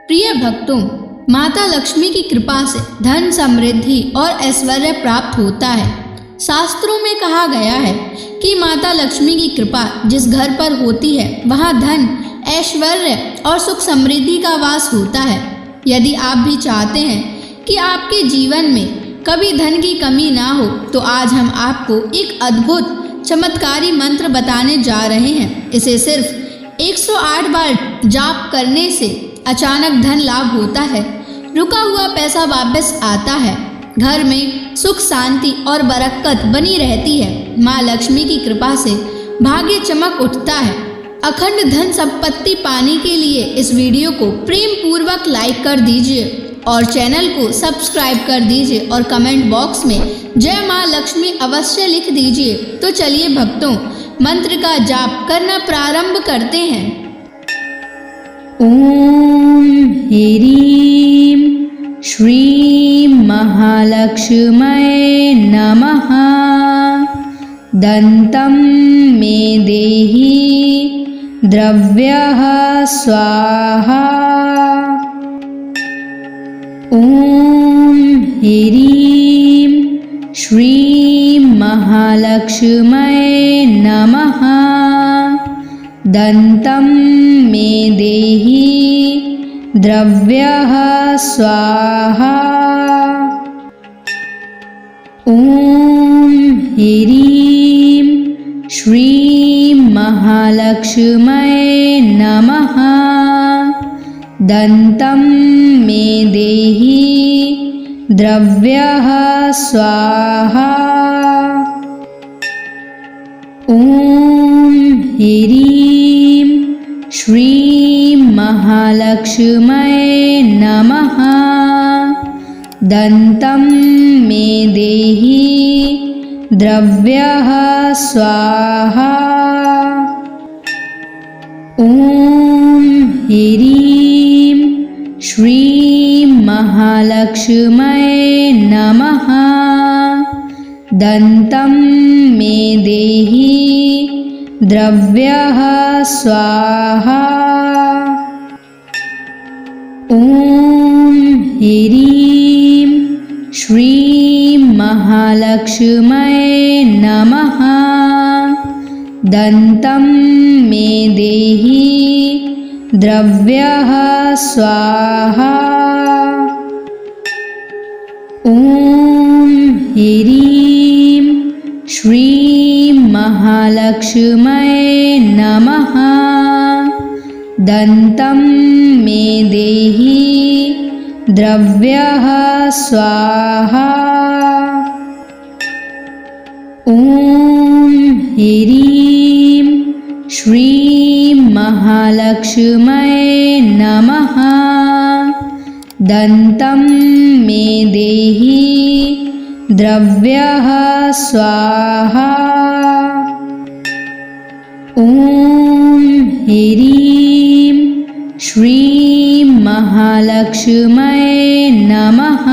प्रिय भक्तों, माता लक्ष्मी की कृपा से धन, समृद्धि और ऐश्वर्य प्राप्त होता है। शास्त्रों में कहा गया है कि माता लक्ष्मी की कृपा जिस घर पर होती है वहाँ धन, ऐश्वर्य और सुख समृद्धि का वास होता है। यदि आप भी चाहते हैं कि आपके जीवन में कभी धन की कमी ना हो तो आज हम आपको एक अद्भुत चमत्कारी मंत्र बताने जा रहे हैं। इसे सिर्फ 108 बार जाप करने से अचानक धन लाभ होता है, रुका हुआ पैसा वापस आता है, घर में सुख, शांति और बरकत बनी रहती है। माँ लक्ष्मी की कृपा से भाग्य चमक उठता है। अखंड धन संपत्ति पाने के लिए इस वीडियो को प्रेम पूर्वक लाइक कर दीजिए और चैनल को सब्सक्राइब कर दीजिए और कमेंट बॉक्स में जय माँ लक्ष्मी अवश्य लिख दीजिए। तो चलिए भक्तों, मंत्र का जाप करना प्रारंभ करते हैं। ओम ह्रीं श्रीं महालक्ष्म्यै नमः। दन्तं मे देहि द्रव्यः स्वाहा। ओम ह्रीं श्रीं महालक्ष्म्यै नमः। दन्तं मे देहि द्रव्यः स्वाहा। ओम ह्रीं श्रीं महालक्ष्म्यै नमः। दन्तं मे देहि द्रव्यः स्वाहा। ओम ह्रीं श्रीं महालक्ष्म्यै नमः। दन्तं मे देहि द्रव्यः स्वाहा। ओम ह्रीं श्रीं महालक्ष्म्यै नमः। दन्तं मे देहि द्रव्यः स्वाहा। ओम ह्रीं श्रीं महालक्ष्म्यै नमः। दन्तं मे देहि द्रव्यः स्वाहा। ओम ह्रीं श्रीं महालक्ष्म्यै नमः। दन्तं मे देहि द्रव्यः स्वाहा। ओम ह्रीं श्रीं महालक्ष्म्यै नमः। दन्तं मे देहि द्रव्यः स्वाहा। ओम ह्रीं श्रीं महालक्ष्म्यै नमः।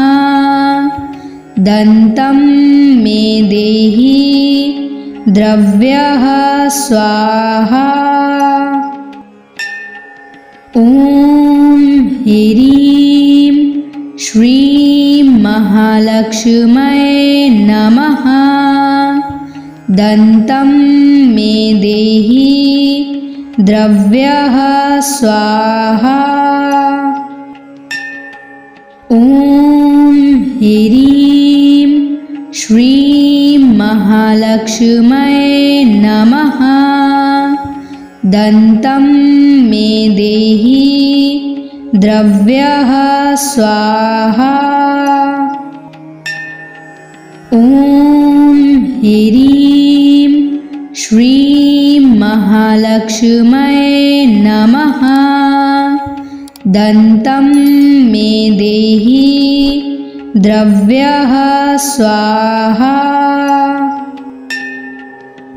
दन्तं मे देहि द्रव्यः स्वाहा। ओम ह्रीं श्रीं महालक्ष्म्यै नमः। दन्तं मे देहि द्रव्यः स्वाहा। ओम ह्रीं श्रीं महालक्ष्म्यै नमः। दन्तं मे देहि द्रव्यः स्वाहा। ओम ह्रीं श्रीं महालक्ष्म्यै नमः। दन्तं मे देहि द्रव्यः स्वाहा।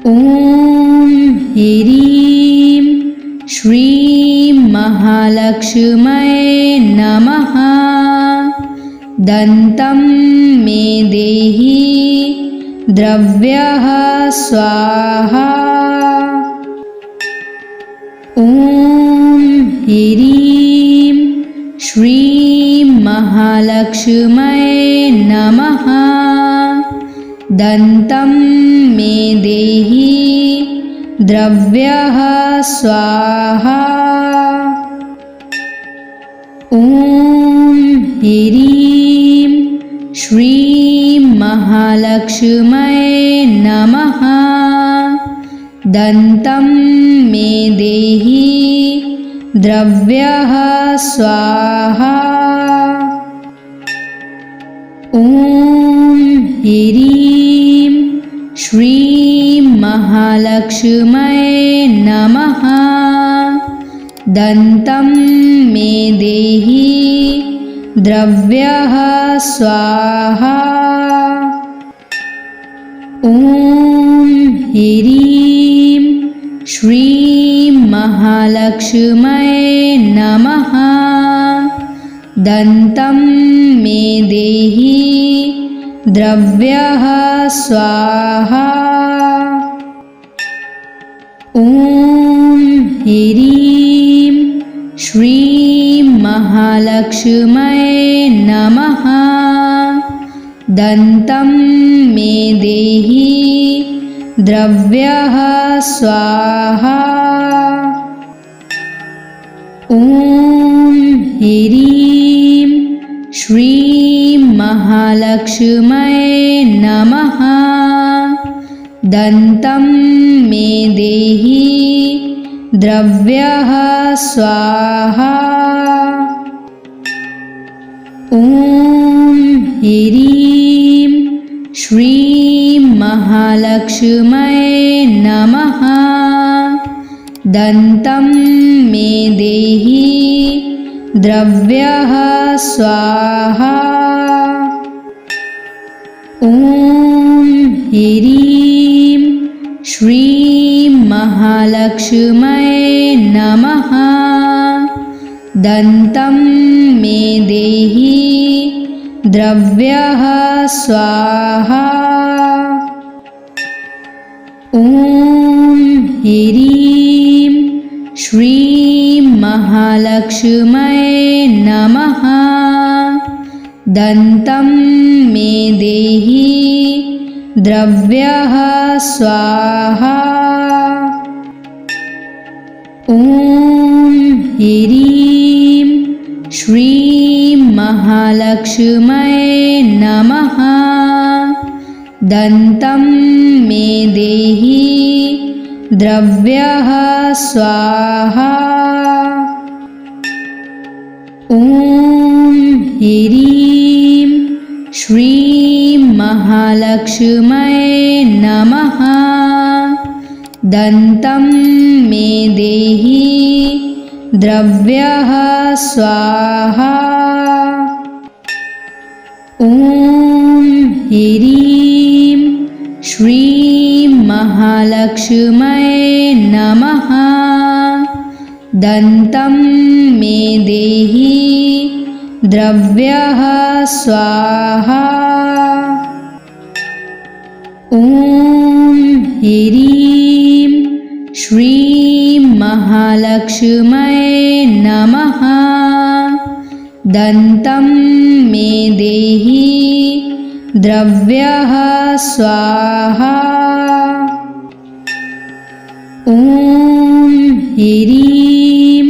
ओम ह्रीं श्रीं महालक्ष्म्यै नमः। दन्तं मे देहि द्रव्यः स्वाहा। ओम ह्रीं महालक्ष्म्यै नमः। दन्तं मे देहि द्रव्यः स्वाहा। ॐ ह्रीं श्रीं महालक्ष्म्यै नमः। दन्तं मे देहि द्रव्यः स्वाहा। ॐ ह्रीं श्रीं महालक्ष्म्यै नमः। दन्तं मे देहि द्रव्यः स्वाहा। ॐ ह्रीं श्रीं महालक्ष्म्यै नमः। दन्तं मे देहि द्रव्यः स्वाहा। ॐ ह्रीं श्रीं महालक्ष्म्यै नमः। दन्तं मे देहि द्रव्यः स्वाहा। ॐ ह्रीं श्रीं महालक्ष्म्यै नमः। दन्तं मे देहि द्रव्यः स्वाहा। ॐ ह्रीं श्रीं महालक्ष्म्यै नमः। दन्तं मे देहि द्रव्यः स्वाहा। ॐ ह्रीं श्रीं महालक्ष्म्यै नमः। दन्तं मे देहि द्रव्यः स्वाहा। ॐ ह्रीं श्रीं महालक्ष्म्यै नमः। दन्तं मे देहि द्रव्यः स्वाहा। ॐ ह्रीं श्रीं महालक्ष्म्यै नमः। दन्तं मे देहि द्रव्यः स्वाहा। ॐ ह्रीं श्रीं महालक्ष्म्यै नमः। दन्तं मे देहि द्रव्यः स्वाहा। ॐ ह्रीं श्रीं महालक्ष्म्यै नमः। दन्तं मे देहि द्रव्यः स्वाहा। ॐ ह्रीं श्रीं महालक्ष्म्यै नमः। दन्तं मे देहि द्रव्यः स्वाहा। ॐ ह्रीं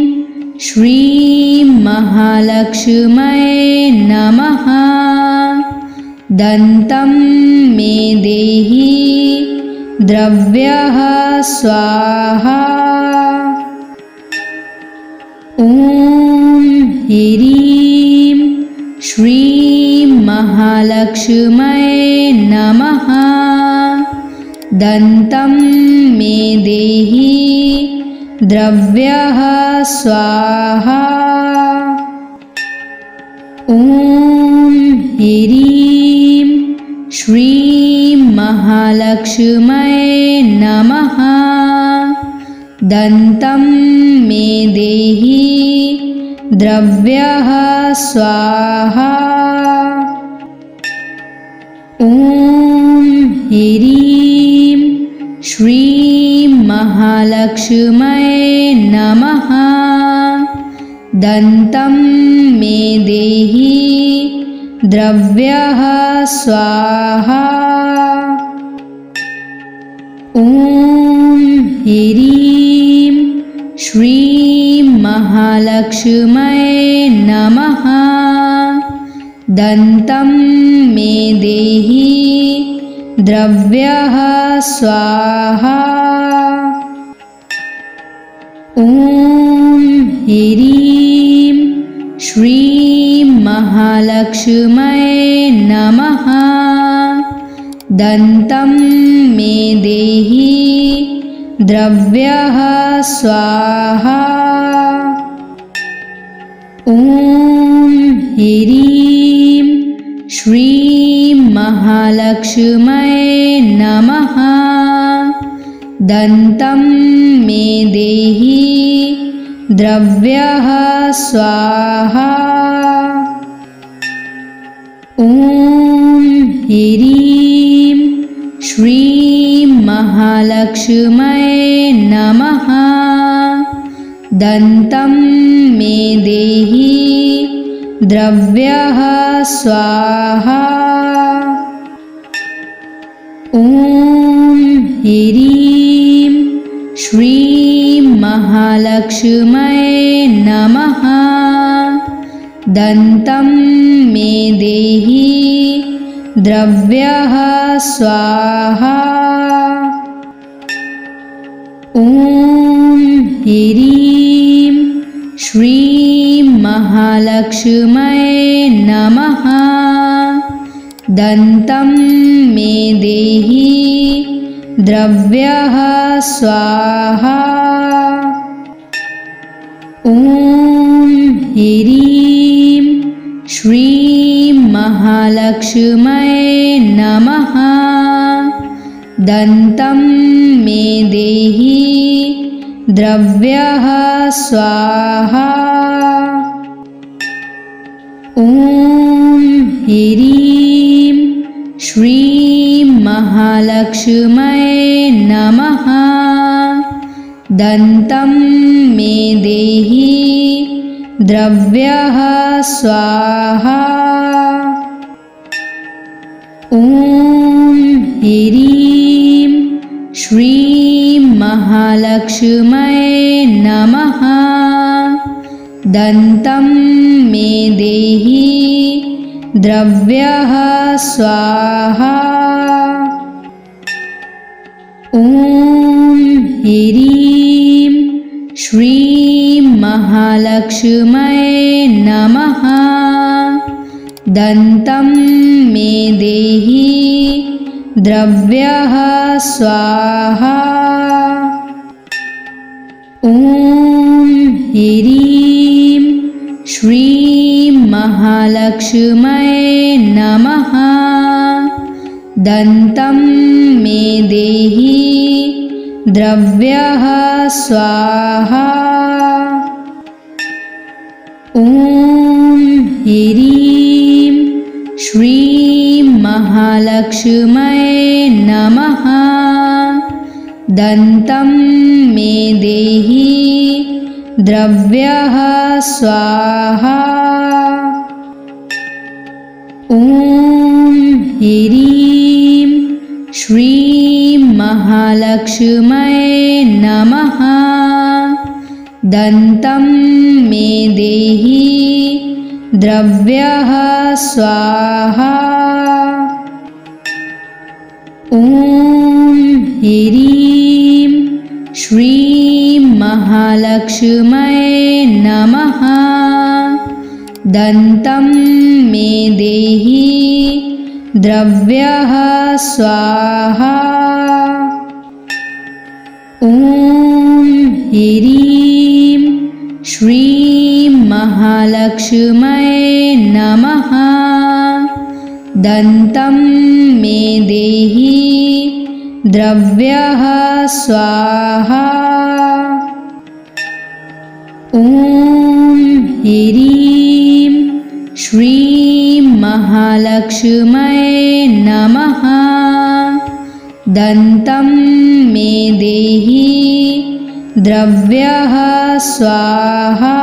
श्रीं महालक्ष्म्यै नमः। दन्तं मे देहि द्रव्यः स्वाहा। ॐ ह्रीं श्रीं महालक्ष्म्यै नमः। दन्तं मे देहि द्रव्यः स्वाहा। ॐ ह्रीं श्रीं महालक्ष्म्यै नमः। दन्तं मे देहि द्रव्यः स्वाहा। ॐ ह्रीं श्रीं महालक्ष्म्यै नमः। दन्तं मे देहि द्रव्यः स्वाहा। ॐ ह्रीं श्रीं महालक्ष्म्यै नमः। दन्तं मे देहि द्रव्यः स्वाहा। ॐ ह्रीं श्रीं महालक्ष्म्यै नमः। दन्तं मे देहि द्रव्यः स्वाहा। ॐ ह्रीं श्रीं महालक्ष्म्यै नमः। दन्तं मे देहि द्रव्यः स्वाहा। ॐ ह्रीं श्रीं महालक्ष्म्यै नमः। दन्तं मे देहि द्रव्यः स्वाहा। ॐ ह्रीं श्रीं महालक्ष्म्यै नमः। दन्तं मे देहि द्रव्यः स्वाहा। ॐ ह्रीं श्रीं महालक्ष्म्यै नमः। दन्तं मे देहि द्रव्यः स्वाहा। ॐ ह्रीं श्रीं महालक्ष्म्यै नमः। दन्तं मे देहि द्रव्यः स्वाहा। ॐ ह्रीं श्रीं महालक्ष्म्यै नमः। दन्तं मे देहि द्रव्यः स्वाहा। ॐ ह्रीं श्रीं महालक्ष्म्यै नमः। दन्तं मे देहि द्रव्यः स्वाहा। ॐ ह्रीं श्रीं महालक्ष्म्यै नमः। दन्तं मे देहि द्रव्यः स्वाहा। ॐ ह्रीं श्रीं महालक्ष्म्यै नमः। दन्तं मे देहि द्रव्यः स्वाहा। ॐ ह्रीं श्रीं महालक्ष्म्यै नमः। दन्तं मे देहि द्रव्यः स्वाहा। ॐ ह्रीं श्रीं महालक्ष्म्यै नमः। दन्तं मे देहि द्रव्यः स्वाहा। ॐ ह्रीं श्रीं महालक्ष्म्यै नमः। दन्तं मे देहि द्रव्यः स्वाहा। ॐ ह्रीं श्रीं महालक्ष्म्यै नमः। दन्तं मे देहि द्रव्यः स्वाहा। ॐ ह्रीं श्रीं महालक्ष्म्यै नमः। दन्तं मे देहि द्रव्यः स्वाहा।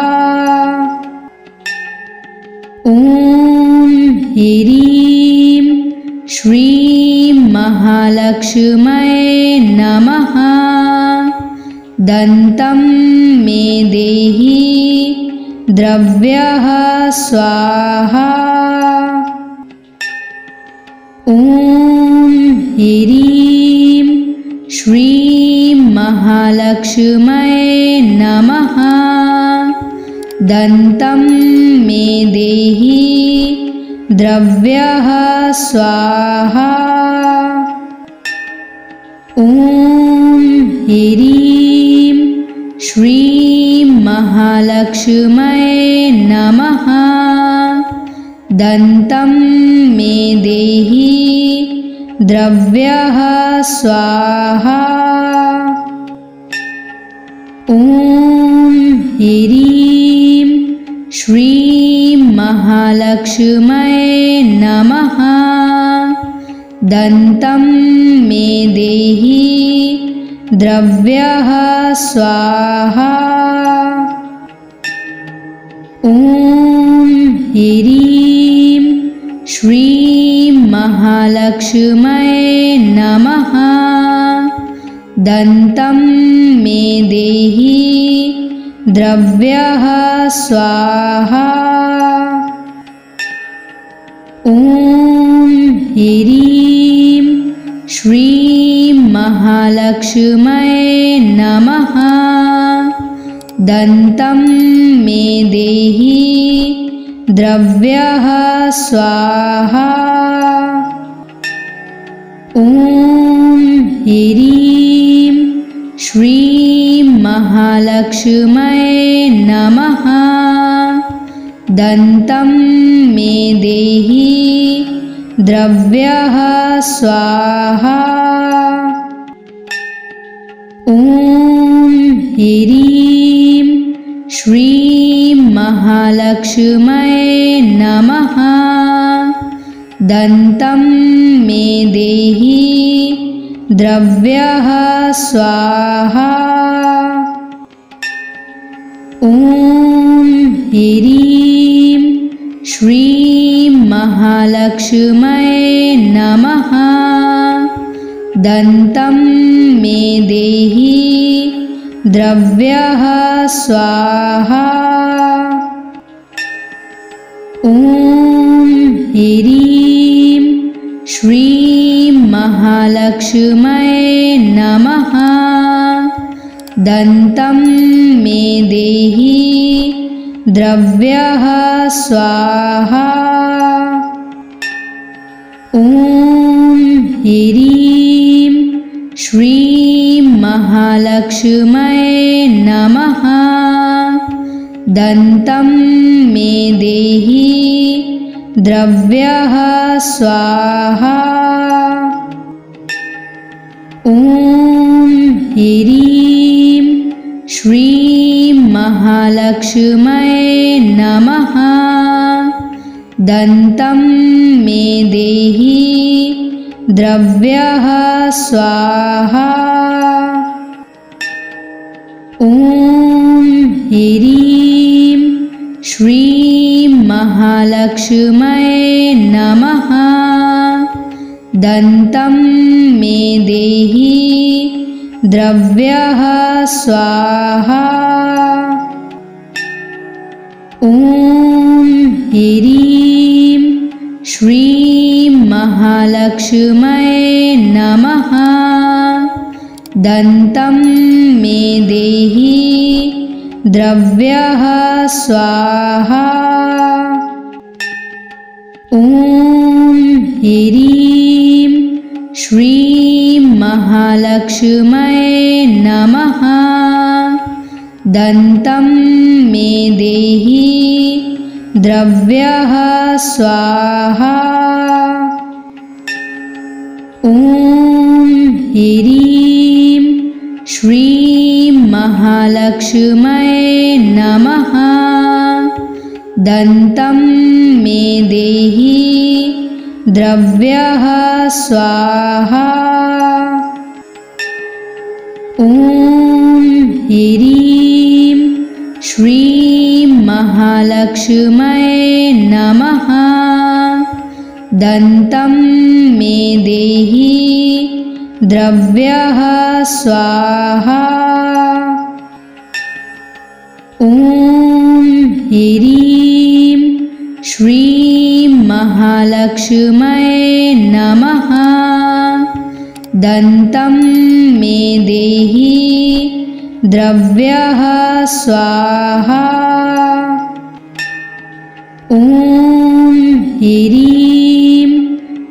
ॐ ह्रीं श्रीं महालक्ष्म्यै नमः। दन्तं मे देहि द्रव्यः स्वाहा। ॐ ह्रीं श्रीं महालक्ष्म्यै नमः। दन्तं मे देहि द्रव्यः स्वाहा। ॐ ह्रीं श्रीं महालक्ष्म्यै नमः। दन्तं मे देहि द्रव्यः स्वाहा। ॐ ह्रीं श्रीं महालक्ष्म्यै नमः। दन्तं मे देहि द्रव्यः स्वाहा। ॐ ह्रीं श्रीं महालक्ष्म्यै नमः। दन्तं मे देहि द्रव्यः स्वाहा। ॐ ह्रीं श्रीं महालक्ष्म्यै नमः। दन्तं मे देहि द्रव्यः स्वाहा। ॐ ह्रीं श्रीं महालक्ष्म्यै नमः। दन्तं मे देहि द्रव्यः स्वाहा। ॐ ह्रीं श्रीं महालक्ष्म्यै नमः। दन्तं मे देहि द्रव्यः स्वाहा। ॐ ह्रीं श्रीं महालक्ष्म्यै नमः। दन्तं मे देहि द्रव्यः स्वाहा। ॐ ह्रीं श्रीं महालक्ष्म्यै नमः। दन्तं मे देहि द्रव्यः स्वाहा। ॐ ह्रीं श्रीं महालक्ष्म्यै नमः। दन्तं मे देहि द्रव्यः स्वाहा। ॐ ह्रीं श्रीं महालक्ष्म्यै नमः। दन्तं मे देहि द्रव्यः स्वाहा। ॐ ह्रीं श्रीं महालक्ष्म्यै नमः। दन्तं मे देहि द्रव्यः स्वाहा। ॐ ह्रीं श्रीं महालक्ष्म्यै नमः। दन्तं मे देहि द्रव्यः स्वाहा। ॐ ह्रीं श्रीं महालक्ष्म्यै नमः। दन्तं मे देहि द्रव्यः स्वाहा। ॐ ह्रीं श्रीं महालक्ष्म्यै नमः। दन्तं मे देहि द्रव्यः स्वाहा। ॐ ह्रीं श्रीं महालक्ष्म्यै नमः। दन्तं मे देहि द्रव्यः स्वाहा। ॐ ह्रीं श्रीं महालक्ष्म्यै नमः। दन्तं मे देहि द्रव्यः स्वाहा। ॐ ह्रीं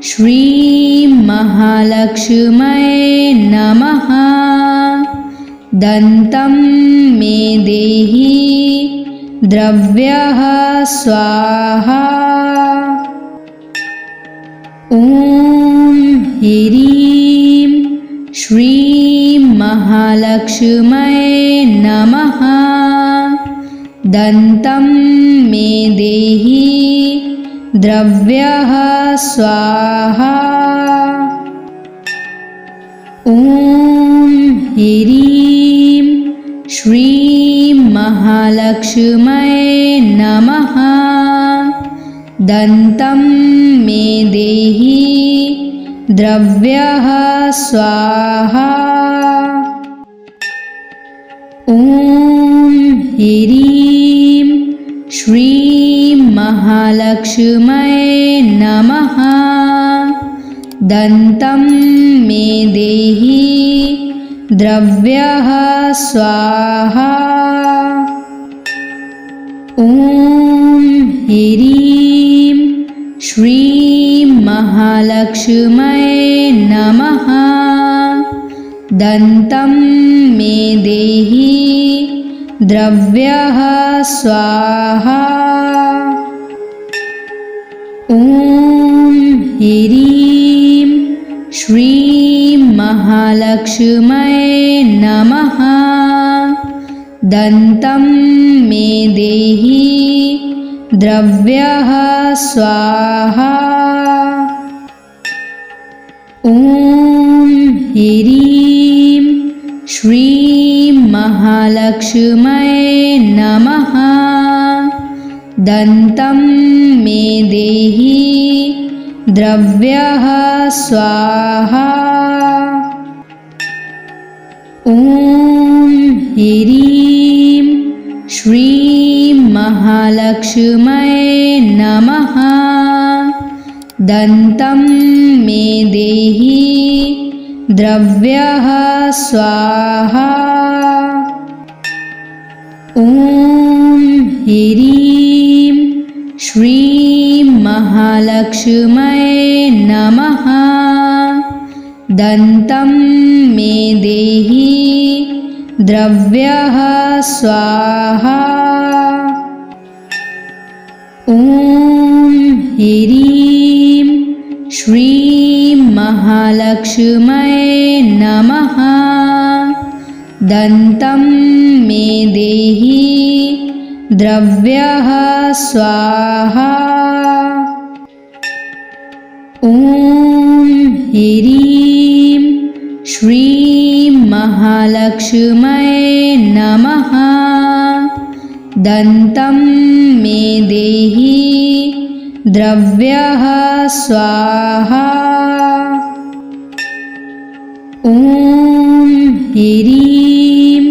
श्रीं महालक्ष्म्यै नमः। दन्तं मे देहि द्रव्यः स्वाहा। ॐ ह्रीं श्रीं महालक्ष्म्यै नमः। दन्तं मे देहि द्रव्यः स्वाहा। ॐ ह्रीं श्रीं महालक्ष्म्यै नमः। दन्तं मे देहि द्रव्यः स्वाहा। ॐ ह्रीं श्रीं महालक्ष्म्यै नमः। दन्तं मे देहि द्रव्यः स्वाहा। ॐ ह्रीं श्रीं महालक्ष्म्यै नमः। दन्तं मे देहि द्रव्यः स्वाहा। ॐ ह्रीं श्रीं महालक्ष्म्यै नमः। दन्तं मे देहि द्रव्यः स्वाहा। ॐ ह्रीं श्रीं महालक्ष्म्यै नमः। दन्तं मे देहि द्रव्यः स्वाहा। ॐ ह्रीं श्रीं महालक्ष्म्यै नमः। दन्तं मे देहि द्रव्यः स्वाहा। ॐ ह्रीं श्रीं महालक्ष्म्यै नमः। दन्तं मे देहि द्रव्यः स्वाहा। ॐ ह्रीं श्रीं महालक्ष्म्यै नमः। दन्तं मे देहि द्रव्यः स्वाहा। ॐ ह्रीं श्रीं महालक्ष्म्यै नमः। दन्तं मे देहि द्रव्यः स्वाहा। ॐ ह्रीं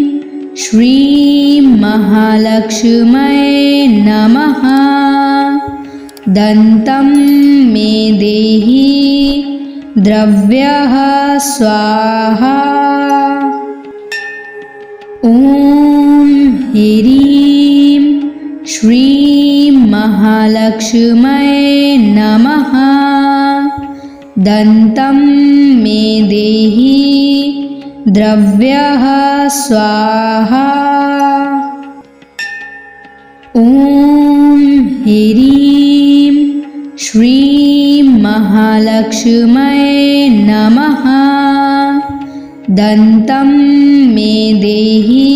श्रीं महालक्ष्म्यै नमः। दन्तं मे देहि द्रव्यः स्वाहा। ॐ ह्रीं श्रीं महालक्ष्म्यै नमः। दन्तं मे देहि द्रव्यः स्वाहा। ॐ ह्रीं श्रीं महालक्ष्म्यै नमः। दन्तं मे देहि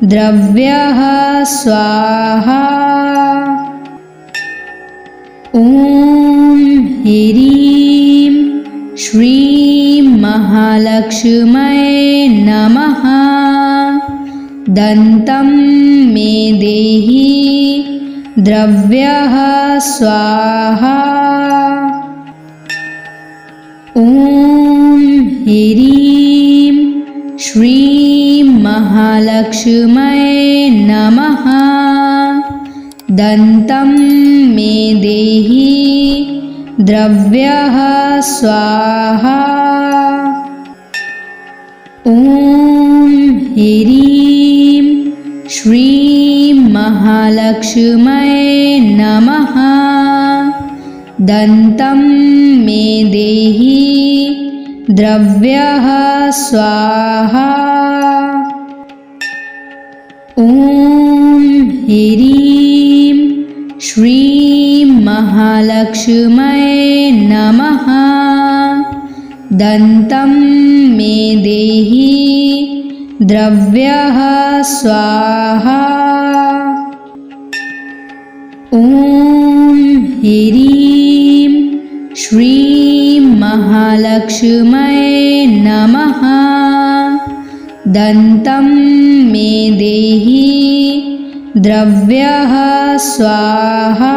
द्रव्यः स्वाहा। ॐ ह्रीं श्रीं महालक्ष्म्यै नमः। दन्तं मे देहि द्रव्यः स्वाहा। ॐ ह्रीं श्रीं महालक्ष्म्यै नमः। दन्तं मे देहि द्रव्यः स्वाहा। ॐ ह्रीं श्रीं महालक्ष्म्यै नमः। दन्तं मे देहि द्रव्यः स्वाहा। ॐ ह्रीं श्रीं महालक्ष्म्यै नमः। दन्तं मे देहि द्रव्यः स्वाहा। ॐ ह्रीं श्रीं महालक्ष्म्यै नमः। दन्तं मे देहि द्रव्यः स्वाहा।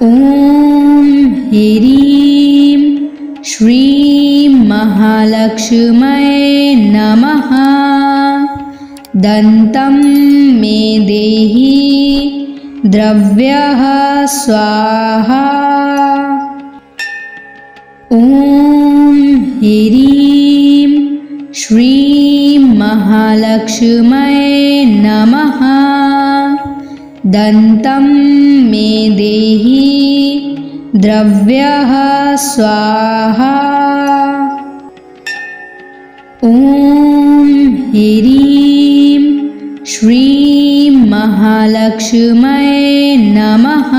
ॐ ह्रीं श्रीं महालक्ष्म्यै नमः। दन्तं मे देहि द्रव्यः स्वाहा। ॐ ह्रीं श्रीं महालक्ष्म्यै नमः। दन्तं मे देहि द्रव्यः स्वाहा। ॐ ह्रीं श्रीं महालक्ष्म्यै नमः।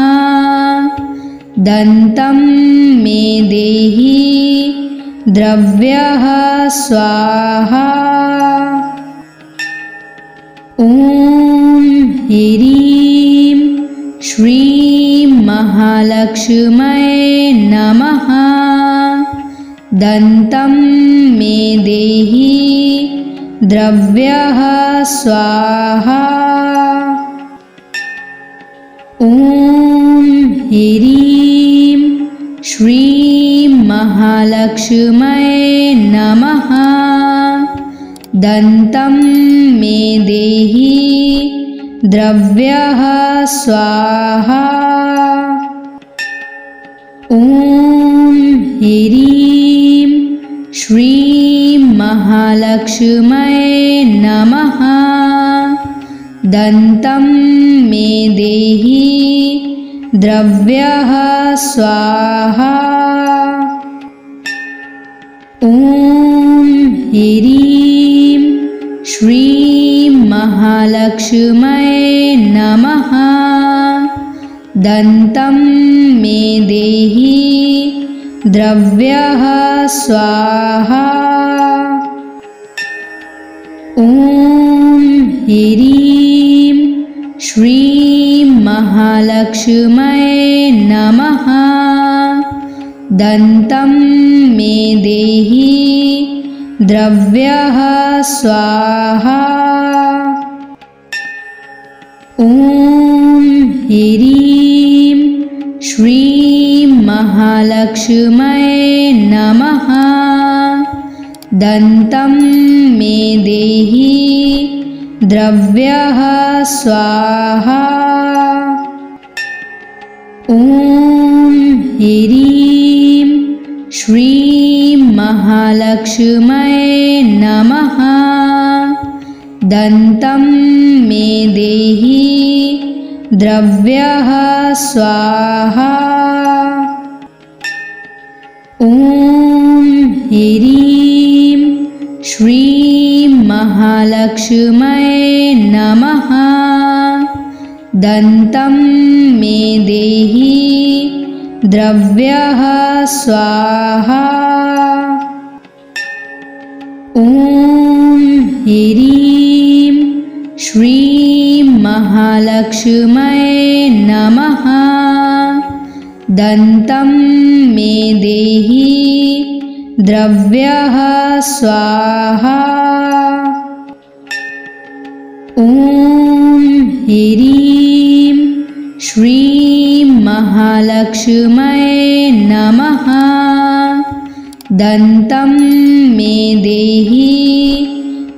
दन्तं मे देहि द्रव्यः स्वाहा। ॐ ह्रीं श्रीं महालक्ष्म्यै नमः। दन्तं मे देहि द्रव्यः स्वाहा। ॐ ह्रीं श्रीं महालक्ष्म्यै नमः। दन्तं मे देहि द्रव्यः स्वाहा। ॐ ह्रीं श्रीं महालक्ष्म्यै नमः। दन्तं मे देहि द्रव्यः स्वाहा। ॐ ह्रीं श्रीं महालक्ष्म्यै नमः। दन्तं मे देहि द्रव्यः स्वाहा। ॐ ह्रीं श्रीं महालक्ष्म्यै नमः। दन्तं मे देहि द्रव्यः स्वाहा। ॐ ह्रीं श्रीं महालक्ष्म्यै नमः। दन्तं मे देहि द्रव्यः स्वाहा। ॐ ह्रीं श्रीं महालक्ष्म्यै नमः। दन्तं मे देहि द्रव्यः स्वाहा। ॐ ह्रीं श्रीं महालक्ष्म्यै नमः। दन्तं मे देहि द्रव्यः स्वाहा। ॐ ह्रीं श्रीं महालक्ष्म्यै नमः। दन्तं मे देहि द्रव्यः स्वाहा। ॐ ह्रीं श्रीं महालक्ष्म्यै महालक्ष्म्यै नमः। दन्तं मे देहि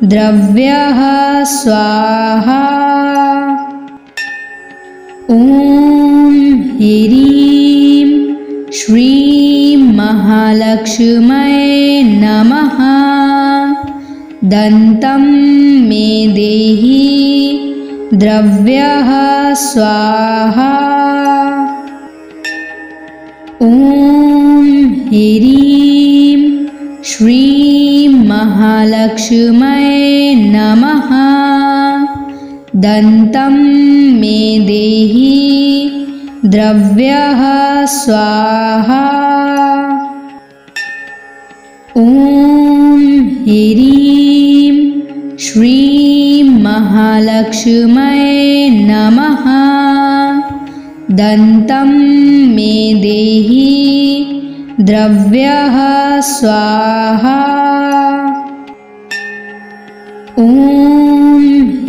द्रव्यः स्वाहा। ॐ ह्रीं श्रीं महालक्ष्म्यै नमः। दन्तं मे देहि द्रव्यः स्वाहा। ॐ ह्रीं श्रीं महालक्ष्म्यै नमः। दन्तं मे देहि द्रव्यः स्वाहा। ॐ ह्रीं श्रीं महालक्ष्म्यै नमः। दन्तं मे देहि द्रव्यः स्वाहा। ॐ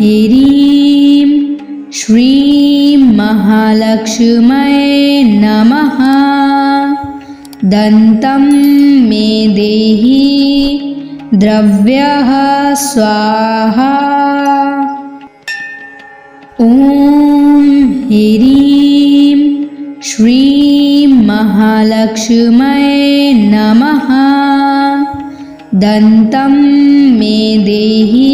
ह्रीं श्रीं महालक्ष्म्यै नमः। दन्तं मे देहि द्रव्यः स्वाहा। ॐ ह्रीं श्रीं महालक्ष्म्यै नमः। दन्तं मे देहि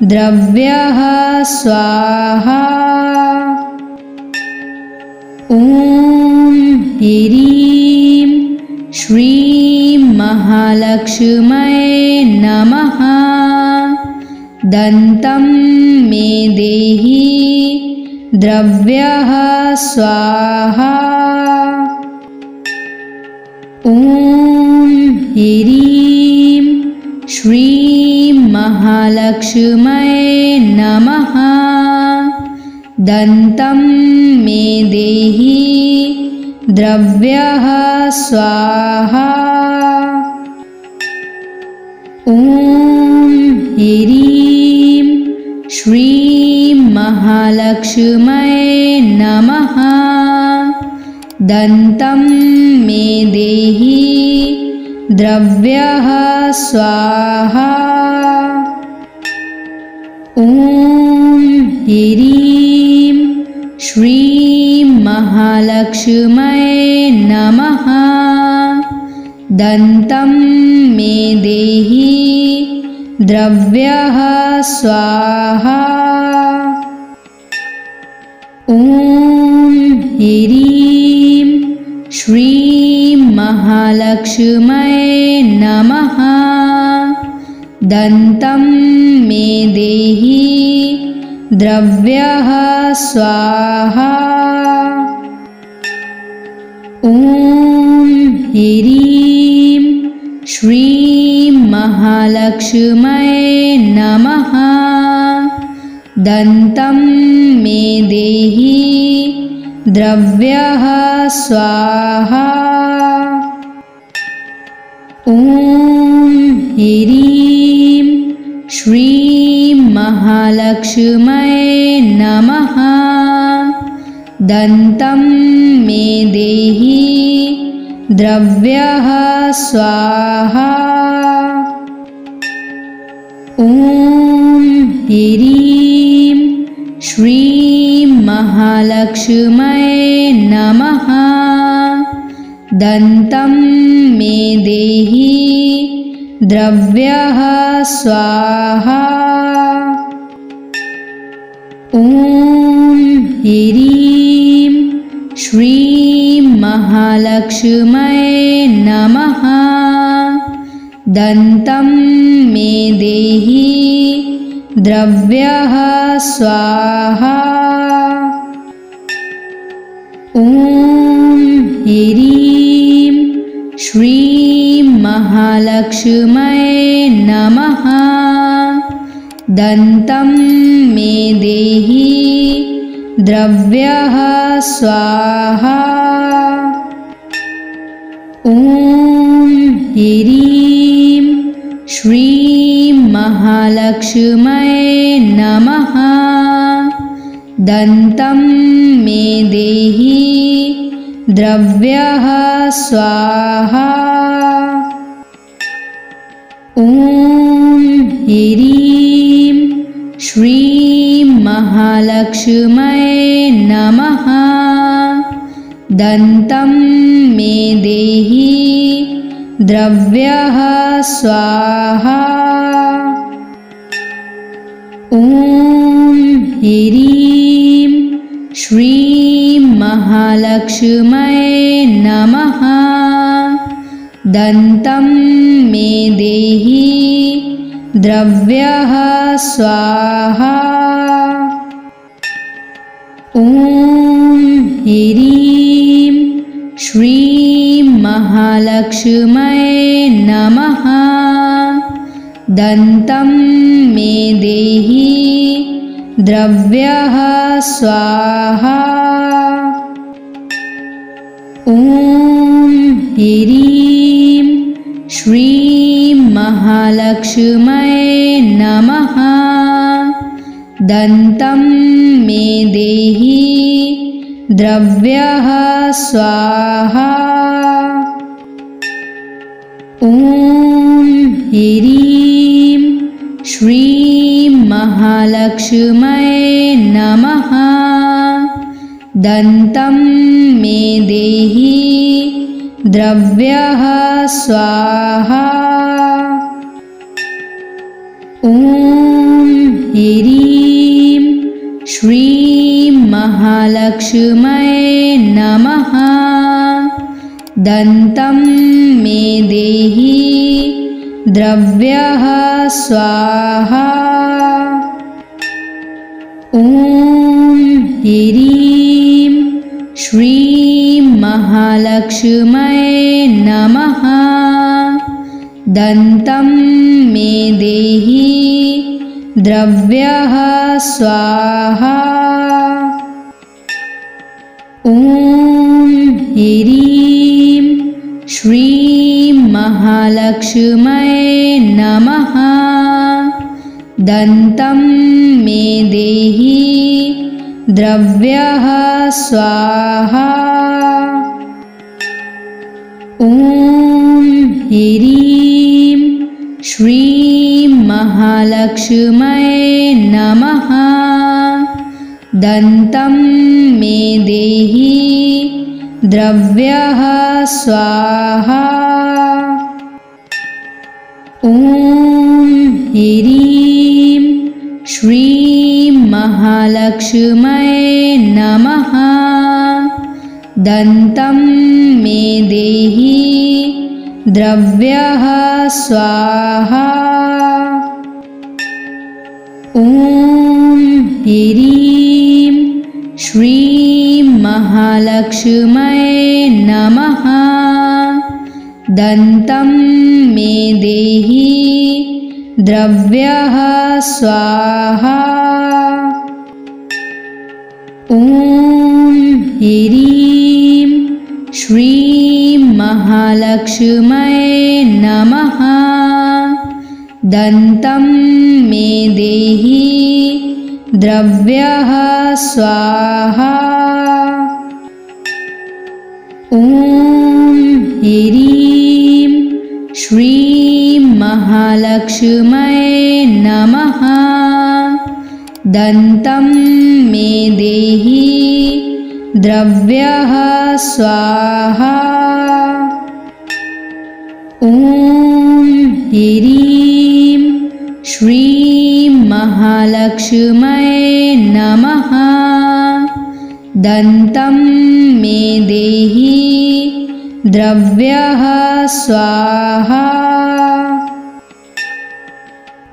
द्रव्यः स्वाहा। ॐ ह्रीं श्रीं महालक्ष्म्यै नमः। दन्तं मे देहि द्रव्यः स्वाहा। ॐ ह्रीं श्रीं महालक्ष्म्यै नमः। दन्तं मे देहि द्रव्यः स्वाहा। ॐ ह्रीं श्रीं महालक्ष्म्यै नमः। दन्तं मे देहि द्रव्यः स्वाहा। ॐ ह्रीं श्रीं महालक्ष्म्यै नमः। दन्तं मे देहि द्रव्यः स्वाहा। ॐ ह्रीं श्रीं महालक्ष्म्यै नमः। दन्तं मे देहि द्रव्यः स्वाहा। ॐ ह्रीं श्रीं महालक्ष्म्यै नमः। दन्तं मे देहि द्रव्यः स्वाहा। ॐ ह्रीं श्रीं महालक्ष्म्यै नमः। दन्तं मे देहि द्रव्यः स्वाहा। ॐ ह्रीं श्रीं महालक्ष्म्यै नमः। दन्तं मे देहि द्रव्यः स्वाहा। ॐ ह्रीं श्रीं महालक्ष्म्यै नमः। दन्तं मे देहि द्रव्यः स्वाहा। ॐ ह्रीं श्रीं महालक्ष्म्यै नमः। दन्तं मे देहि द्रव्यः स्वाहा। ॐ ह्रीं श्रीं महालक्ष्म्यै नमः। दन्तं मे देहि द्रव्यः स्वाहा। ॐ ह्रीं श्रीं महालक्ष्म्यै नमः। दन्तं मे देहि द्रव्यः स्वाहा। ॐ ह्रीं श्रीं महालक्ष्म्यै नमः। दन्तं मे देहि द्रव्यः स्वाहा। ॐ ह्रीं श्रीं महालक्ष्म्यै नमः। दन्तं मे देहि द्रव्यः स्वाहा। ॐ ह्रीं श्रीं महालक्ष्म्यै नमः। दन्तं मे देहि द्रव्यः स्वाहा। ॐ ह्रीं श्रीं महालक्ष्म्यै नमः। दन्तं मे देहि द्रव्यः स्वाहा। ॐ ह्रीं श्रीं महालक्ष्म्यै नमः। दन्तं मे देहि द्रव्यः स्वाहा। ॐ ह्रीं श्रीं महालक्ष्म्यै नमः। दन्तं मे देहि द्रव्यः स्वाहा। ॐ ह्रीं श्रीं महालक्ष्म्यै नमः। दन्तं मे देहि द्रव्यः स्वाहा। ॐ ह्रीं श्रीं महालक्ष्म्यै नमः। दन्तं मे देहि द्रव्यः स्वाहा। ॐ ह्रीं श्रीं महालक्ष्म्यै नमः। दन्तं मे देहि द्रव्यः स्वाहा। ॐ ह्रीं श्रीं महालक्ष्म्यै नमः। दन्तं मे देहि द्रव्यः स्वाहा। ॐ ह्रीं श्रीं महालक्ष्म्यै नमः। दन्तं मे देहि द्रव्यः स्वाहा। ॐ ह्रीं श्रीं महालक्ष्म्यै नमः। दन्तं मे देहि द्रव्यः स्वाहा। ॐ ह्रीं श्रीं महालक्ष्म्यै नमः। दन्तं मे देहि द्रव्यः स्वाहा।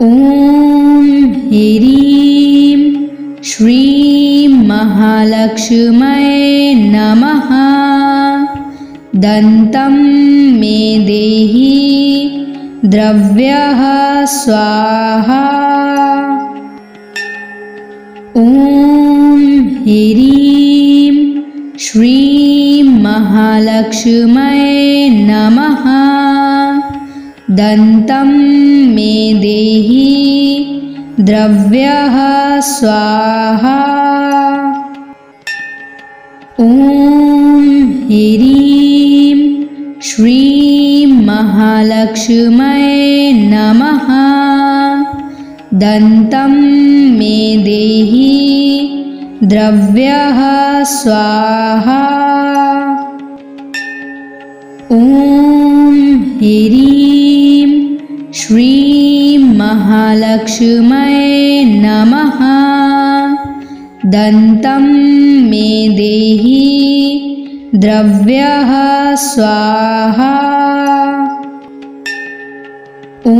ॐ ह्रीं श्रीं महालक्ष्म्यै नमः। दन्तं मे देहि द्रव्यः स्वाहा। ॐ ह्रीं श्रीं महालक्ष्म्यै नमः। दन्तं मे देहि द्रव्यः स्वाहा। ॐ ह्रीं श्रीं महालक्ष्म्यै नमः। दन्तं मे देहि द्रव्यः स्वाहा। ॐ ह्रीं श्रीं महालक्ष्म्यै नमः। दन्तं मे देहि द्रव्यः स्वाहा। ॐ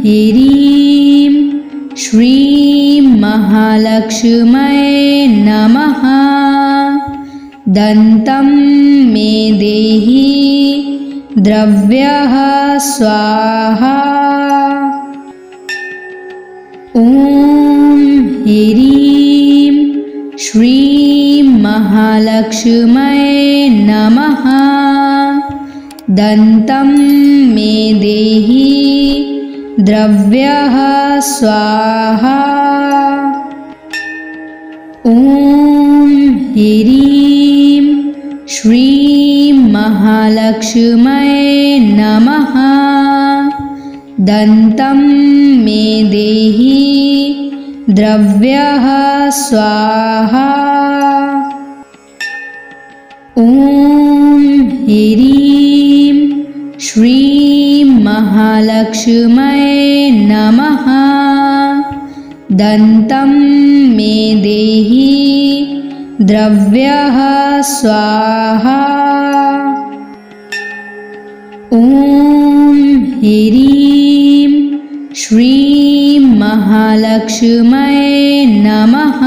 ह्रीं श्रीं महालक्ष्म्यै नमः। दन्तं मे देहि द्रव्यः स्वाहा। ॐ ह्रीं श्रीं महालक्ष्म्यै नमः। दन्तं मे देहि द्रव्यः स्वाहा। ॐ ह्रीं श्रीं महालक्ष्म्यै नमः। दन्तं मे देहि द्रव्यः स्वाहा। ॐ ह्रीं श्रीं महालक्ष्म्यै नमः। दन्तं मे देहि द्रव्यः स्वाहा। ॐ ह्रीं श्रीं महालक्ष्म्यै नमः।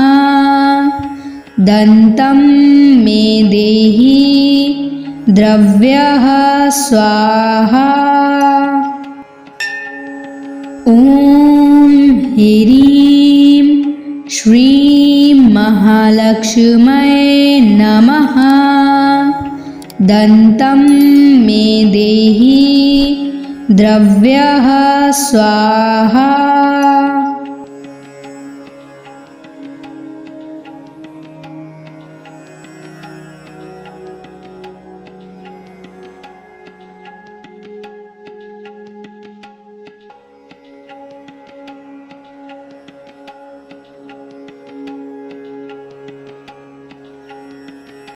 दन्तं मे देहि द्रव्यः स्वाहा। ॐ ह्रीं श्रीं महालक्ष्म्यै नमः। दन्तं मे देहि द्रव्यः स्वाहा।